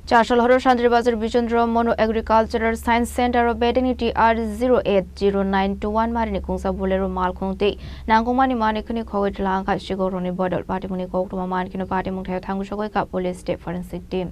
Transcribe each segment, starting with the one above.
চারশাল হর শান্তিবাজার বিচন্দ্র মনো এগ্রিকালচারাল সায়েন্স সেন্টার ও বেটেনিটি আর 080921 মারিনি কুংসা বুলেরো মালখংতে নাঙ্গমানি মানিকনি খগৈ tlangkha sigoroni bodol patimuni koktuma mankino patimung thayo thangu sogoi ka police state forensic team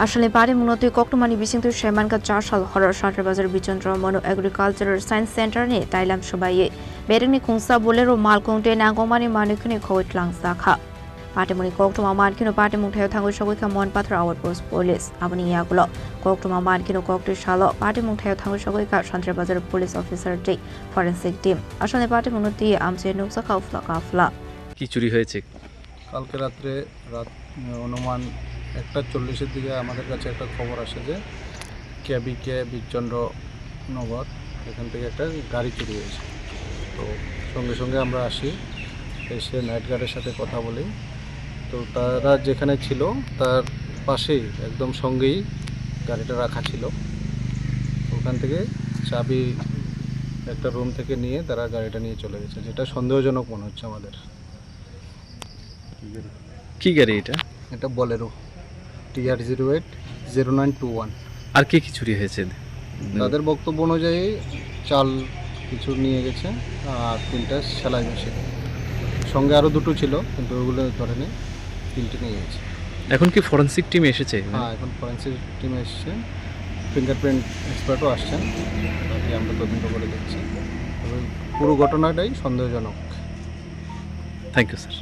আসলে পারে মূলত কোকটুমানি বিসিংতু শেমানকা চারশাল হরর শান্তিবাজার বিচন্দ্র মনো এগ্রিকালচারাল সায়েন্স সেন্টার নে তাইলাম সবাইয়ে বেরেনি কুংসা বুলেরো মালকংতে নাঙ্গমানি মানিকনি খগৈ tlangkha পাটিমনি কোকটুমা মানকিনো পাটিমুং থাयो থাঙ্গৈ সগৈকা মনপাত্র আউট পোস্ট পুলিশ আবনি ইয়াগুলো কোকটুমা মানকিনো কোকটু শালো পাটিমুং থাयो থাঙ্গৈ সগৈকা শান্তিবাজার পুলিশ অফিসার টি ফরেনসিক টিম আসলে পাটিমুনতি আমছে নুকসা কাফলা কি চুরি হয়েছে? কালকে রাত অনুমান 1:40-এর দিকে আমাদের কাছে একটা খবর আসে যে কেবিকে বিচন্দ্রনগর এখান থেকে একটা গাড়ি চুরি হয়েছে। তো সঙ্গে সঙ্গে আমরা আসি, এসে নাইট গার্ডের সাথে কথা বলি। তো তারা যেখানে ছিল তার পাশেই একদম সঙ্গেই গাড়িটা রাখা ছিল। ওখান থেকে চাবি একটা রুম থেকে নিয়ে তারা গাড়িটা নিয়ে চলে গেছে, যেটা সন্দেহজনক মনে হচ্ছে আমাদের। কি গাড়ি এটা? এটা বলেরো TR080921। আর কি চুরি হয়েছে? তাদের বক্তব্য অনুযায়ী চাল কিছু নিয়ে গেছে আর 3টা সেলাই মেশিন, সঙ্গে আরও 2টো ছিল কিন্তু ওগুলো ধরেনি, 3টে নিয়ে গেছে। এখন কি ফরেনসিক টিম এসেছে? হ্যাঁ, এখন ফরেনসিক টিম এসছে, ফিঙ্গারপ্রিন্ট এক্সপার্টও আসছেন, বাকি আমরা তদন্ত করে দেখছি। তবে পুরো ঘটনাটাই সন্দেহজনক। Thank you sir.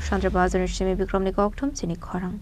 শান্তিবাজারের সিমি বিক্রমনি কোকটুম চিনি খরাং।